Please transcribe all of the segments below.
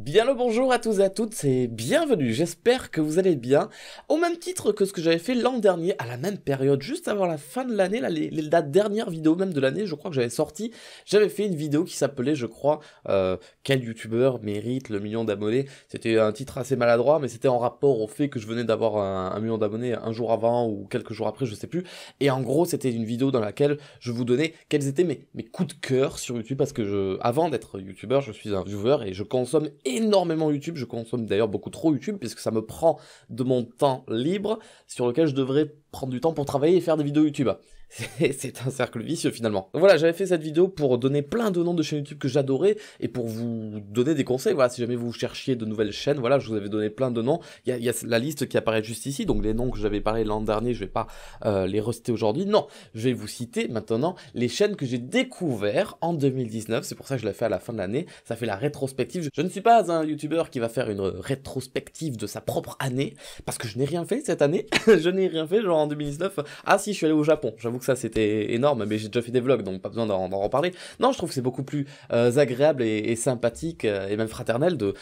Bien le bonjour à tous et à toutes et bienvenue, j'espère que vous allez bien. Au même titre que ce que j'avais fait l'an dernier, à la même période, juste avant la fin de l'année, la dernière vidéo même de l'année, je crois que j'avais sorti, j'avais fait une vidéo qui s'appelait, je crois, quel youtubeur mérite le million d'abonnés. C'était un titre assez maladroit, mais c'était en rapport au fait que je venais d'avoir un million d'abonnés un jour avant ou quelques jours après, je sais plus. Et en gros, c'était une vidéo dans laquelle je vous donnais quels étaient mes coups de cœur sur YouTube, parce que avant d'être youtubeur, je suis un viewer et je consomme énormément YouTube, je consomme d'ailleurs beaucoup trop YouTube puisque ça me prend de mon temps libre sur lequel je devrais prendre du temps pour travailler et faire des vidéos YouTube. C'est un cercle vicieux finalement. Donc voilà, j'avais fait cette vidéo pour donner plein de noms de chaînes YouTube que j'adorais et pour vous donner des conseils. Voilà, si jamais vous cherchiez de nouvelles chaînes, voilà, je vous avais donné plein de noms. Il y a la liste qui apparaît juste ici, donc les noms que j'avais parlé l'an dernier, je vais pas les reciter aujourd'hui. Non, je vais vous citer maintenant les chaînes que j'ai découvertes en 2019. C'est pour ça que je l'ai fait à la fin de l'année. Ça fait la rétrospective. Je ne suis pas un YouTuber qui va faire une rétrospective de sa propre année parce que je n'ai rien fait cette année. Je n'ai rien fait, genre en 2019. Ah si, je suis allé au Japon. J'avoue que ça c'était énorme, mais j'ai déjà fait des vlogs, donc pas besoin d'en reparler. Non, je trouve que c'est beaucoup plus agréable et sympathique et même fraternel de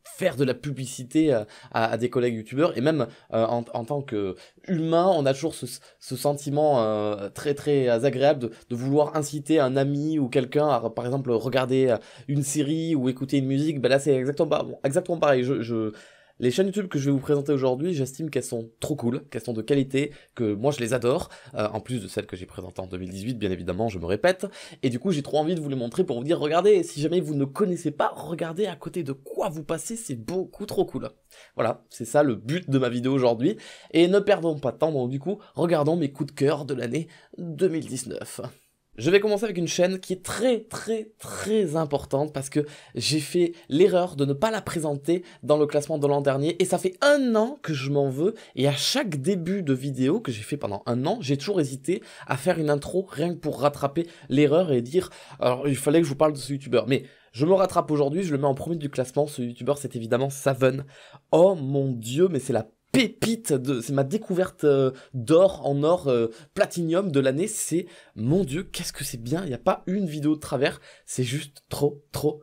faire de la publicité à des collègues youtubeurs, et même en tant que humain, on a toujours ce sentiment très très agréable de vouloir inciter un ami ou quelqu'un à, par exemple, regarder une série ou écouter une musique. Ben là c'est exactement pareil. Les chaînes YouTube que je vais vous présenter aujourd'hui, j'estime qu'elles sont trop cool, qu'elles sont de qualité, que moi je les adore, en plus de celles que j'ai présentées en 2018, bien évidemment, je me répète, et du coup j'ai trop envie de vous les montrer pour vous dire, regardez, si jamais vous ne connaissez pas, regardez à côté de quoi vous passez, c'est beaucoup trop cool. Voilà, c'est ça le but de ma vidéo aujourd'hui, et ne perdons pas de temps, donc du coup, regardons mes coups de cœur de l'année 2019. Je vais commencer avec une chaîne qui est très très très importante parce que j'ai fait l'erreur de ne pas la présenter dans le classement de l'an dernier et ça fait un an que je m'en veux, et à chaque début de vidéo que j'ai fait pendant un an, j'ai toujours hésité à faire une intro rien que pour rattraper l'erreur et dire alors il fallait que je vous parle de ce youtubeur, mais je me rattrape aujourd'hui, je le mets en premier du classement. Ce youtubeur, c'est évidemment Saven. Oh mon dieu, mais c'est la pépite c'est ma découverte d'or en or platinium de l'année. C'est, mon dieu, qu'est-ce que c'est bien, il n'y a pas une vidéo de travers, c'est juste trop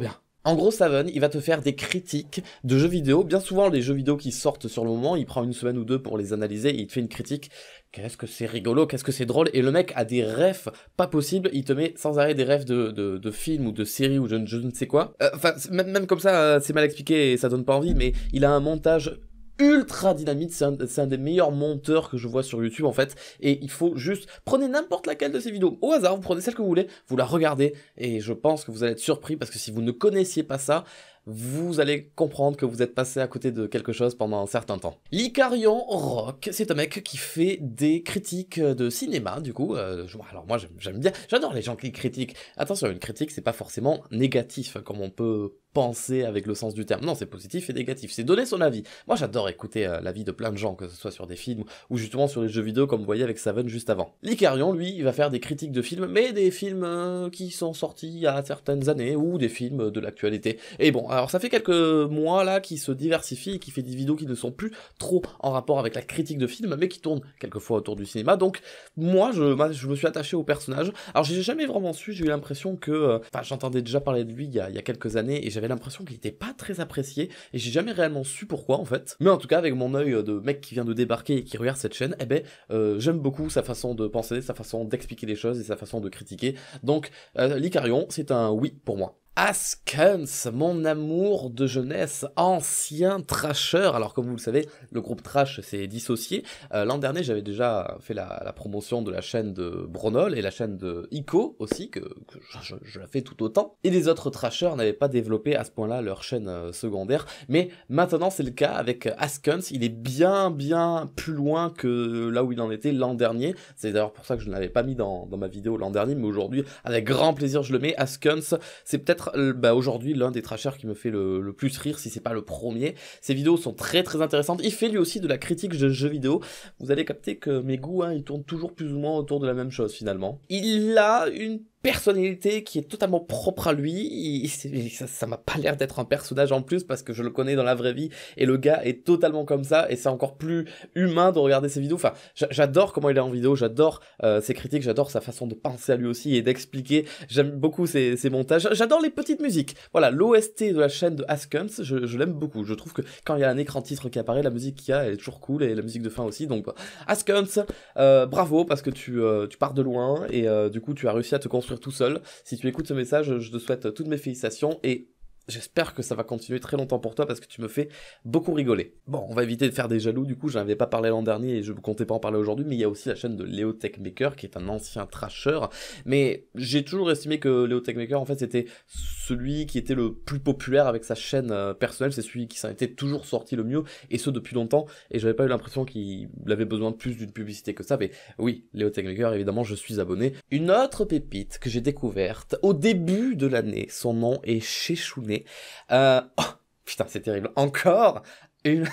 bien. En gros, Saven, il va te faire des critiques de jeux vidéo. Bien souvent, les jeux vidéo qui sortent sur le moment, il prend une semaine ou deux pour les analyser et il te fait une critique. Qu'est-ce que c'est rigolo, qu'est-ce que c'est drôle. Et le mec a des refs pas possibles, il te met sans arrêt des refs de films ou de séries ou je ne sais quoi. Enfin, même comme ça, c'est mal expliqué et ça donne pas envie, mais il a un montage ultra dynamique, c'est un des meilleurs monteurs que je vois sur YouTube en fait, et il faut juste, prenez n'importe laquelle de ces vidéos, au hasard, vous prenez celle que vous voulez, vous la regardez, et je pense que vous allez être surpris, parce que si vous ne connaissiez pas ça, vous allez comprendre que vous êtes passé à côté de quelque chose pendant un certain temps. Licarion Rock, c'est un mec qui fait des critiques de cinéma, du coup, alors moi j'aime bien, j'adore les gens qui critiquent. Attention, une critique c'est pas forcément négatif, comme on peut penser avec le sens du terme. Non, c'est positif et négatif, c'est donner son avis. Moi j'adore écouter l'avis de plein de gens, que ce soit sur des films ou justement sur les jeux vidéo, comme vous voyez avec Saven juste avant. Licarion, lui, il va faire des critiques de films, mais des films qui sont sortis il y a certaines années, ou des films de l'actualité. Et bon, alors ça fait quelques mois là qu'il se diversifie et qu'il fait des vidéos qui ne sont plus trop en rapport avec la critique de films, mais qui tournent quelquefois autour du cinéma. Donc moi je me suis attaché au personnage. Alors j'ai jamais vraiment su, j'ai eu l'impression que, enfin j'entendais déjà parler de lui il y a quelques années et j'avais l'impression qu'il était pas très apprécié et j'ai jamais réellement su pourquoi en fait. Mais en tout cas avec mon œil de mec qui vient de débarquer et qui regarde cette chaîne, eh ben j'aime beaucoup sa façon de penser, sa façon d'expliquer les choses et sa façon de critiquer. Donc Licarion, c'est un oui pour moi. Askens, mon amour de jeunesse, ancien trasheur. Alors comme vous le savez, le groupe Trash s'est dissocié. L'an dernier, j'avais déjà fait la promotion de la chaîne de Bronol et la chaîne de Ico aussi, que je la fais tout autant. Et les autres trasheurs n'avaient pas développé à ce point-là leur chaîne secondaire. Mais maintenant, c'est le cas avec Askens. Il est bien plus loin que là où il en était l'an dernier. C'est d'ailleurs pour ça que je ne l'avais pas mis dans ma vidéo l'an dernier, mais aujourd'hui, avec grand plaisir, je le mets. Askens, c'est peut-être aujourd'hui l'un des trashers qui me fait le plus rire, si c'est pas le premier. Ses vidéos sont très intéressantes. Il fait lui aussi de la critique de jeux vidéo. Vous allez capter que mes goûts, ils tournent toujours plus ou moins autour de la même chose finalement. Il a une personnalité qui est totalement propre à lui, ça m'a pas l'air d'être un personnage en plus parce que je le connais dans la vraie vie et le gars est totalement comme ça et c'est encore plus humain de regarder ses vidéos. Enfin, j'adore comment il est en vidéo, j'adore ses critiques, j'adore sa façon de penser à lui aussi et d'expliquer. J'aime beaucoup ses montages, j'adore les petites musiques. Voilà, l'OST de la chaîne de Askums, je l'aime beaucoup. Je trouve que quand il y a un écran titre qui apparaît, la musique qu'il y a elle est toujours cool et la musique de fin aussi. Donc Askums, bravo parce que tu pars de loin et du coup tu as réussi à te construire tout seul. Si tu écoutes ce message, je te souhaite toutes mes félicitations et j'espère que ça va continuer très longtemps pour toi parce que tu me fais beaucoup rigoler. Bon, on va éviter de faire des jaloux, du coup, j'en avais pas parlé l'an dernier et je ne comptais pas en parler aujourd'hui, mais il y a aussi la chaîne de Léo Techmaker qui est un ancien trasher, mais j'ai toujours estimé que Léo Techmaker, en fait, c'était celui qui était le plus populaire avec sa chaîne personnelle, c'est celui qui s'en était toujours sorti le mieux, et ce depuis longtemps, et j'avais pas eu l'impression qu'il avait besoin de plus d'une publicité que ça, mais oui, Léo Techmaker, évidemment, je suis abonné. Une autre pépite que j'ai découverte au début de l'année, son nom est Chechouné. Oh, putain, c'est terrible. Encore une...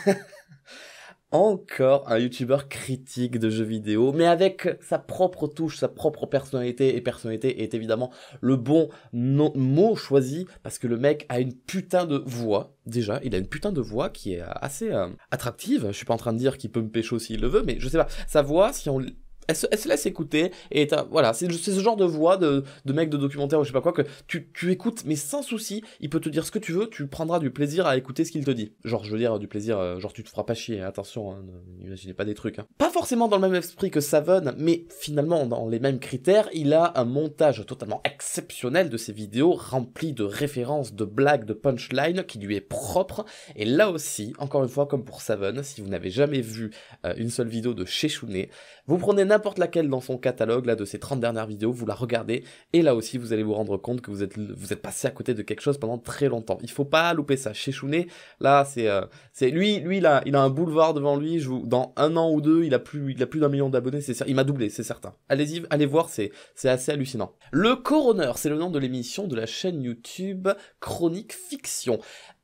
Encore un youtubeur critique de jeux vidéo, mais avec sa propre touche, sa propre personnalité, et personnalité est évidemment le bon mot choisi, parce que le mec a une putain de voix, déjà, il a une putain de voix qui est assez attractive, je suis pas en train de dire qu'il peut me pécho s'il le veut, mais je sais pas, sa voix, si on... Elle se laisse écouter, et voilà, c'est ce genre de voix de mec de documentaire ou je sais pas quoi, que tu écoutes, mais sans souci, il peut te dire ce que tu veux, tu prendras du plaisir à écouter ce qu'il te dit. Genre, je veux dire, du plaisir, genre tu te feras pas chier, attention, hein, n'imaginez pas des trucs. Hein. Pas forcément dans le même esprit que Savon, mais finalement dans les mêmes critères, il a un montage totalement exceptionnel de ses vidéos, rempli de références, de blagues, de punchlines, qui lui est propre, et là aussi, encore une fois, comme pour Savon, si vous n'avez jamais vu une seule vidéo de Chechouné, vous prenez n'importe laquelle dans son catalogue, là, de ses 30 dernières vidéos, vous la regardez, et là aussi, vous allez vous rendre compte que vous êtes passé à côté de quelque chose pendant très longtemps. Il faut pas louper ça. Chechouné, là, c'est lui, il a un boulevard devant lui, dans 1 an ou 2, il a plus d'1 million d'abonnés, il m'a doublé, c'est certain. Allez-y, allez voir, c'est assez hallucinant. Le Coroner, c'est le nom de l'émission de la chaîne YouTube Chronique Fiction.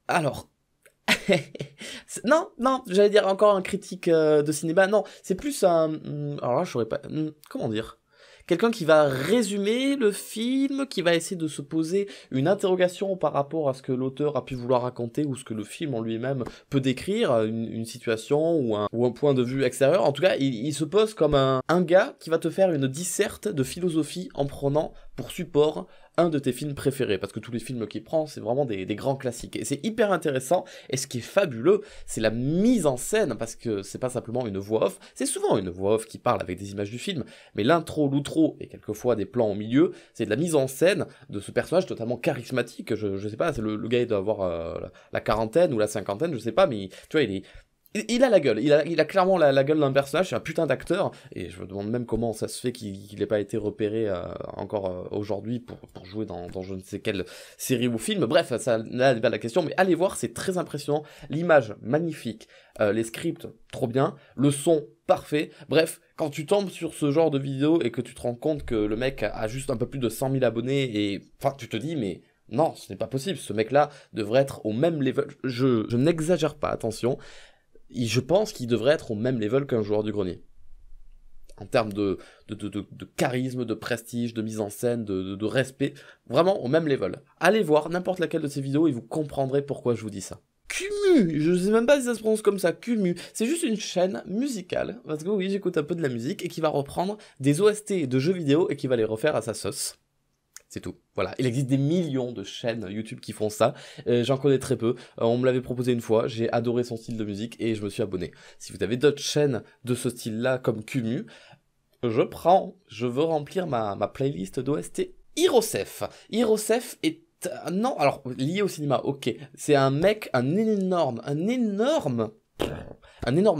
Alors, non, j'allais dire encore un critique de cinéma, non, c'est plus un... Alors là, je saurais pas... Comment dire ? Quelqu'un qui va résumer le film, qui va essayer de se poser une interrogation par rapport à ce que l'auteur a pu vouloir raconter ou ce que le film en lui-même peut décrire, une situation ou un point de vue extérieur. En tout cas, il se pose comme un gars qui va te faire une disserte de philosophie en prenant pour support un de tes films préférés, parce que tous les films qu'il prend, c'est vraiment des grands classiques, et c'est hyper intéressant, et ce qui est fabuleux, c'est la mise en scène, parce que c'est pas simplement une voix off, c'est souvent une voix off qui parle avec des images du film, mais l'intro, l'outro, et quelquefois des plans au milieu, c'est de la mise en scène de ce personnage totalement charismatique, je sais pas, c'est le gars il doit avoir la quarantaine ou la cinquantaine, je sais pas, mais tu vois, il a la gueule, il a clairement la gueule d'un personnage, c'est un putain d'acteur, et je me demande même comment ça se fait qu'il n'ait pas été repéré encore aujourd'hui pour jouer dans je ne sais quelle série ou film, bref, ça là n'est pas la question, mais allez voir, c'est très impressionnant, l'image magnifique, les scripts trop bien, le son parfait, bref, quand tu tombes sur ce genre de vidéo et que tu te rends compte que le mec a juste un peu plus de 100 000 abonnés, et enfin tu te dis mais... Non, ce n'est pas possible, ce mec-là devrait être au même level, je n'exagère pas, attention, je pense qu'il devrait être au même level qu'un joueur du grenier. En termes de charisme, de prestige, de mise en scène, de respect, vraiment au même level. Allez voir n'importe laquelle de ces vidéos et vous comprendrez pourquoi je vous dis ça. Cumu, je sais même pas si ça se prononce comme ça, Cumu, c'est juste une chaîne musicale, parce que oui, j'écoute un peu de la musique, et qui va reprendre des OST de jeux vidéo et qui va les refaire à sa sauce. C'est tout. Voilà. Il existe des millions de chaînes YouTube qui font ça. J'en connais très peu. On me l'avait proposé une fois. J'ai adoré son style de musique et je me suis abonné. Si vous avez d'autres chaînes de ce style-là comme Cumu, je prends. Je veux remplir ma playlist d'OST. Hirosef. Hirosef est... Non, alors, lié au cinéma, ok. C'est un mec, un énorme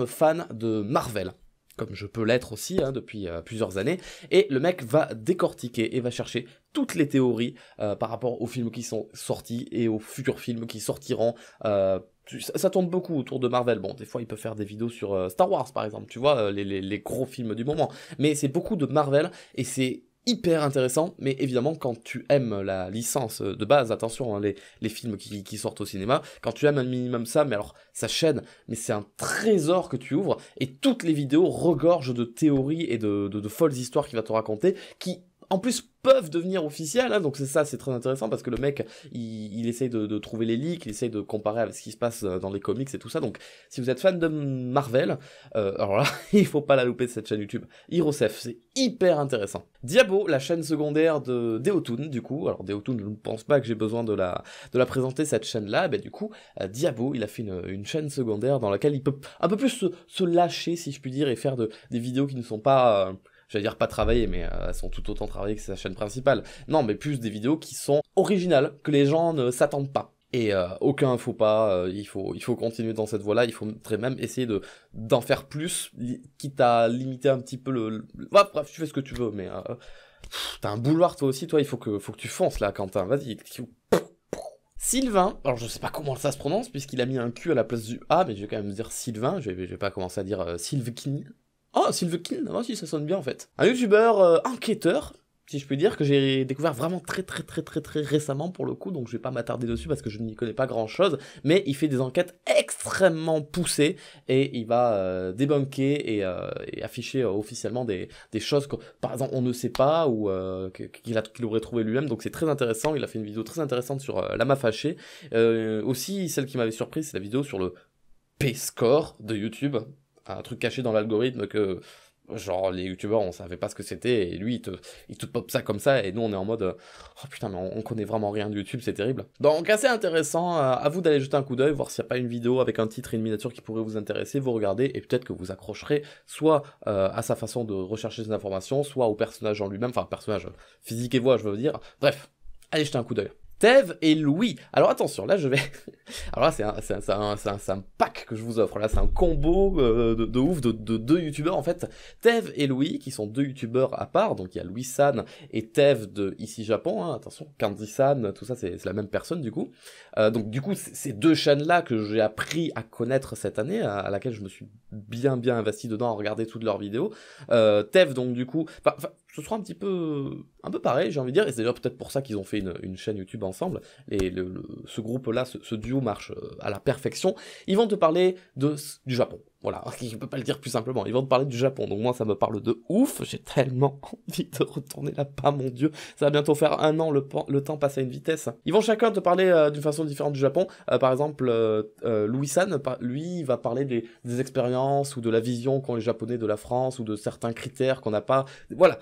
fan de Marvel. Comme je peux l'être aussi depuis plusieurs années, et le mec va décortiquer et va chercher toutes les théories par rapport aux films qui sont sortis et aux futurs films qui sortiront. Ça tourne beaucoup autour de Marvel. Bon, des fois il peut faire des vidéos sur Star Wars par exemple, tu vois, les gros films du moment, mais c'est beaucoup de Marvel, et c'est hyper intéressant, mais évidemment quand tu aimes la licence de base, attention, les films qui sortent au cinéma, quand tu aimes un minimum ça, mais alors sa chaîne, mais c'est un trésor que tu ouvres, et toutes les vidéos regorgent de théories et de folles histoires qu'il va te raconter, qui en plus peuvent devenir officielles, hein, donc c'est ça, c'est très intéressant parce que le mec il essaye de trouver les leaks, il essaye de comparer avec ce qui se passe dans les comics et tout ça, donc si vous êtes fan de Marvel, alors là il faut pas la louper de cette chaîne YouTube, Hirosef, c'est hyper intéressant. Diabo, la chaîne secondaire de Deotoon, du coup, alors Deotoon, je ne pense pas que j'ai besoin de la présenter cette chaîne là, du coup Diabo il a fait une chaîne secondaire dans laquelle il peut un peu plus se lâcher si je puis dire et faire des vidéos qui ne sont pas j'allais dire pas travaillées, mais elles sont tout autant travaillées que sa chaîne principale. Non, mais plus des vidéos qui sont originales, que les gens ne s'attendent pas. Et aucun faux pas, il faut continuer dans cette voie-là, il faudrait même essayer d'en faire plus, quitte à limiter un petit peu bref, tu fais ce que tu veux, mais t'as un bouloir toi aussi, toi, il faut que tu fonces là, Quentin, vas-y. Sylvain, alors je sais pas comment ça se prononce, puisqu'il a mis un Q à la place du A, mais je vais quand même dire Sylvain, je vais pas commencer à dire Sylvkin. Oh, Sylvekin, oh si, ça sonne bien en fait. Un youtubeur enquêteur, si je puis dire, que j'ai découvert vraiment très récemment pour le coup, donc je vais pas m'attarder dessus parce que je n'y connais pas grand chose, mais il fait des enquêtes extrêmement poussées, et il va débunker et afficher officiellement des choses que, par exemple, on ne sait pas, ou qu'il aurait trouvé lui-même, donc c'est très intéressant. Il a fait une vidéo très intéressante sur Lama Fâché. Aussi, celle qui m'avait surpris, c'est la vidéo sur le P-score de YouTube, un truc caché dans l'algorithme que genre les youtubeurs on savait pas ce que c'était, et lui il te pop ça comme ça, et nous on est en mode oh putain mais on connaît vraiment rien de YouTube, c'est terrible. Donc assez intéressant, à vous d'aller jeter un coup d'œil, voir s'il n'y a pas une vidéo avec un titre et une miniature qui pourrait vous intéresser, vous regardez et peut-être que vous accrocherez soit à sa façon de rechercher ses informations, soit au personnage en lui-même, enfin personnage physique et voix je veux dire, bref, allez jeter un coup d'œil. Tev et Louis. Alors attention, là je vais... Alors là c'est un pack que je vous offre, là c'est un combo de ouf de deux youtubeurs en fait. Tev et Louis, qui sont deux youtubeurs à part, donc il y a Louis San et Tev de Ici Japon, hein, attention, Candy San, tout ça c'est la même personne du coup. Donc du coup ces deux chaînes là que j'ai appris à connaître cette année, à laquelle je me suis bien investi dedans à regarder toutes leurs vidéos. Tev donc du coup... ce sera un peu pareil, j'ai envie de dire, et c'est d'ailleurs peut-être pour ça qu'ils ont fait une chaîne YouTube ensemble, et ce groupe-là, ce duo marche à la perfection. Ils vont te parler du Japon, voilà, je peux pas le dire plus simplement, ils vont te parler du Japon, donc moi ça me parle de ouf, j'ai tellement envie de retourner là-bas, mon dieu, ça va bientôt faire 1 an, le temps passe à une vitesse. Ils vont chacun te parler d'une façon différente du Japon, par exemple, Louis San, lui, il va parler des expériences, ou de la vision qu'ont les Japonais de la France, ou de certains critères qu'on n'a pas, voilà,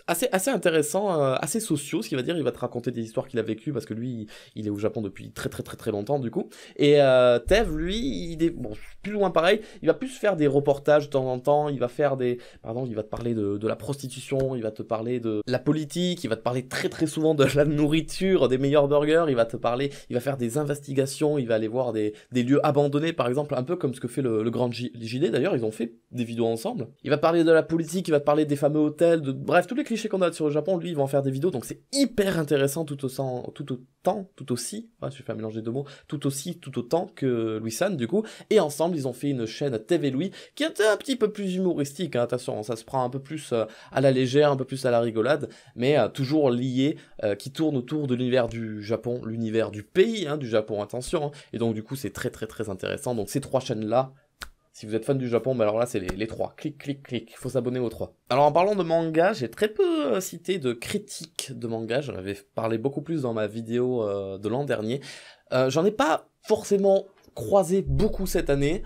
assez intéressant, assez sociaux, ce qu'il va dire, il va te raconter des histoires qu'il a vécues, parce que lui, il est au Japon depuis très longtemps, du coup, et Tev, lui, il est, bon, plus ou moins pareil, il va plus faire des reportages de temps en temps, il va faire par exemple, il va te parler de la prostitution, il va te parler de la politique, il va te parler très souvent de la nourriture, des meilleurs burgers, il va faire des investigations, il va aller voir des lieux abandonnés, par exemple, un peu comme ce que fait le Grand JD, d'ailleurs, ils ont fait des vidéos ensemble. Il va te parler de la politique, il va te parler des fameux hôtels, bref, tous les clichés qu'on a sur le Japon, lui, il va en faire des vidéos, donc c'est hyper intéressant tout aussi, je vais faire mélanger deux mots, tout autant que Louis San, du coup, et ensemble, ils ont fait une chaîne Tev et Louis, qui est un petit peu plus humoristique, hein, attention, ça se prend un peu plus à la légère, un peu plus à la rigolade, mais toujours lié, qui tourne autour de l'univers du Japon, l'univers du pays, hein, du Japon, attention, hein, et donc du coup, c'est très intéressant, donc ces trois chaînes-là, si vous êtes fan du Japon, alors là c'est les trois, clic, il faut s'abonner aux trois. Alors en parlant de manga, j'ai très peu cité de critiques de manga, j'en avais parlé beaucoup plus dans ma vidéo de l'an dernier. J'en ai pas forcément croisé beaucoup cette année,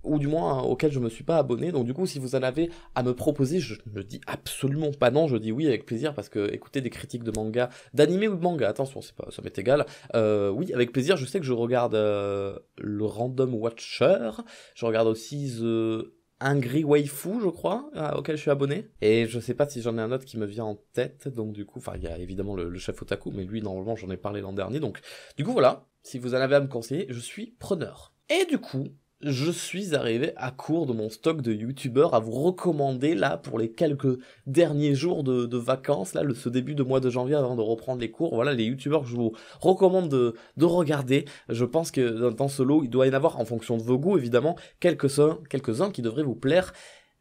ou du moins auquel je me suis pas abonné, donc du coup si vous en avez à me proposer, je ne dis absolument pas non, je dis oui avec plaisir, parce que écouter des critiques de manga, d'anime ou de manga, attention, ça m'est égal, oui avec plaisir. Je sais que je regarde le Random Watcher, je regarde aussi The Angry Waifu, je crois, auquel je suis abonné, et je sais pas si j'en ai un autre qui me vient en tête, donc du coup, enfin il y a évidemment le chef otaku, mais lui normalement j'en ai parlé l'an dernier, donc du coup voilà, si vous en avez à me conseiller, je suis preneur. Et du coup, je suis arrivé à court de mon stock de youtubeurs à vous recommander là pour les quelques derniers jours de vacances, là ce début de mois de janvier avant de reprendre les cours. Voilà les youtubeurs que je vous recommande de regarder. Je pense que dans ce lot il doit y en avoir, en fonction de vos goûts évidemment, quelques-uns qui devraient vous plaire.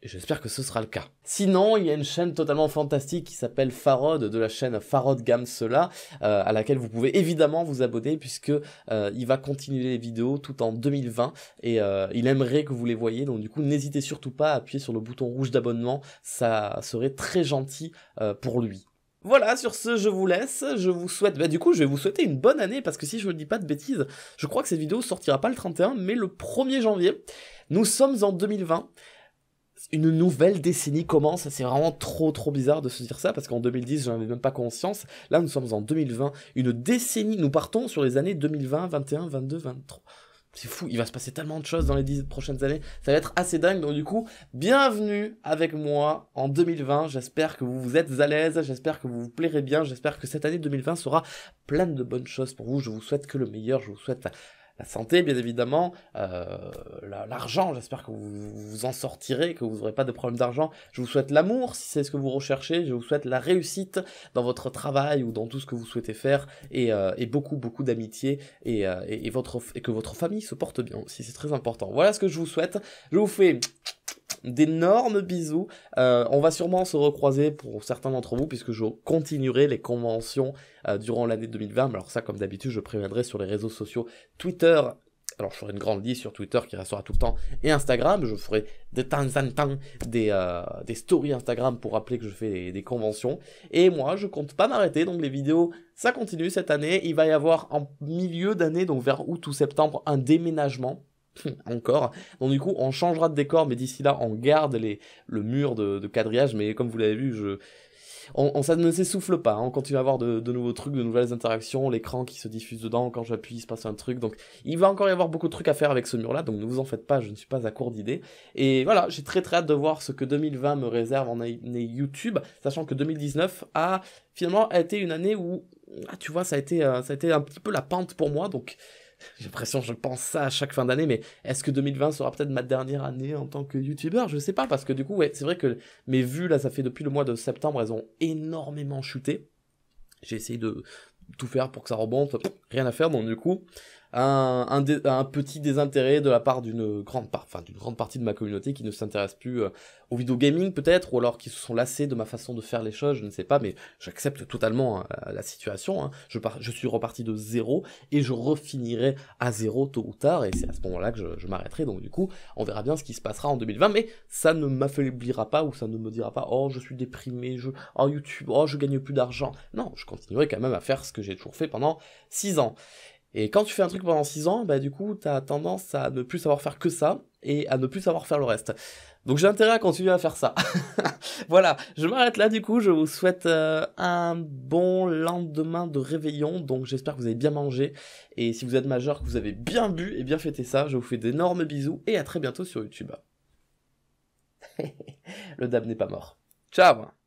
Et j'espère que ce sera le cas. Sinon, il y a une chaîne totalement fantastique qui s'appelle Farod, de la chaîne Farod Gamsela, à laquelle vous pouvez évidemment vous abonner, puisque il va continuer les vidéos tout en 2020, et il aimerait que vous les voyiez, donc du coup n'hésitez surtout pas à appuyer sur le bouton rouge d'abonnement, ça serait très gentil pour lui. Voilà, sur ce, je vous laisse, je vous souhaite, du coup, je vais vous souhaiter une bonne année, parce que si je ne dis pas de bêtises, je crois que cette vidéo sortira pas le 31, mais le 1er janvier. Nous sommes en 2020, une nouvelle décennie commence, c'est vraiment trop bizarre de se dire ça, parce qu'en 2010, j'en avais même pas conscience, là nous sommes en 2020, une décennie, nous partons sur les années 2020, 21, 22, 23... C'est fou, il va se passer tellement de choses dans les 10 prochaines années, ça va être assez dingue, donc du coup, bienvenue avec moi en 2020, j'espère que vous êtes à l'aise, j'espère que vous vous plairez bien, j'espère que cette année 2020 sera pleine de bonnes choses pour vous, je vous souhaite que le meilleur, je vous souhaite la santé, bien évidemment, l'argent, j'espère que vous vous en sortirez, que vous n'aurez pas de problème d'argent. Je vous souhaite l'amour, si c'est ce que vous recherchez. Je vous souhaite la réussite dans votre travail ou dans tout ce que vous souhaitez faire. Et beaucoup d'amitié et que votre famille se porte bien aussi, c'est très important. Voilà ce que je vous souhaite. Je vous fais d'énormes bisous. On va sûrement se recroiser pour certains d'entre vous, puisque je continuerai les conventions durant l'année 2020. Mais alors ça, comme d'habitude, je préviendrai sur les réseaux sociaux Twitter. Alors je ferai une grande liste sur Twitter qui restera tout le temps, et Instagram. Je ferai de temps en temps des stories Instagram pour rappeler que je fais des conventions. Et moi, je compte pas m'arrêter, donc les vidéos, ça continue cette année. Il va y avoir en milieu d'année, donc vers août ou septembre, un déménagement. Encore. Donc du coup, on changera de décor, mais d'ici là, on garde le mur de quadrillage. Mais comme vous l'avez vu, ça ne s'essouffle pas. On continue à avoir de nouveaux trucs, de nouvelles interactions, l'écran qui se diffuse dedans. Quand j'appuie, il se passe un truc. Donc il va encore y avoir beaucoup de trucs à faire avec ce mur-là. Donc ne vous en faites pas, je ne suis pas à court d'idées. Et voilà, j'ai très hâte de voir ce que 2020 me réserve en année YouTube, sachant que 2019 a finalement été une année où, tu vois, ça a été un petit peu la pente pour moi. Donc j'ai l'impression, je pense ça à chaque fin d'année, mais est-ce que 2020 sera peut-être ma dernière année en tant que youtubeur? Je sais pas, parce que du coup, ouais, c'est vrai que mes vues, là, ça fait depuis le mois de septembre, elles ont énormément chuté. J'ai essayé de tout faire pour que ça remonte, rien à faire, donc du coup, un petit désintérêt de la part d'une grande partie de ma communauté qui ne s'intéresse plus au vidéo gaming peut-être, ou alors qui se sont lassés de ma façon de faire les choses, je ne sais pas, mais j'accepte totalement la situation, hein. Je suis reparti de zéro, et je refinirai à zéro tôt ou tard, et c'est à ce moment-là que je m'arrêterai, donc du coup, on verra bien ce qui se passera en 2020, mais ça ne m'affaiblira pas, ou ça ne me dira pas, oh, je suis déprimé, oh, YouTube, oh, je gagne plus d'argent. Non, je continuerai quand même à faire ce que j'ai toujours fait pendant 6 ans. Et quand tu fais un truc pendant 6 ans, du coup, t'as tendance à ne plus savoir faire que ça, et à ne plus savoir faire le reste. Donc j'ai intérêt à continuer à faire ça. Voilà, je m'arrête là du coup, je vous souhaite un bon lendemain de réveillon, donc j'espère que vous avez bien mangé, et si vous êtes majeur, que vous avez bien bu et bien fêté ça, je vous fais d'énormes bisous, et à très bientôt sur YouTube. Le dab n'est pas mort. Ciao!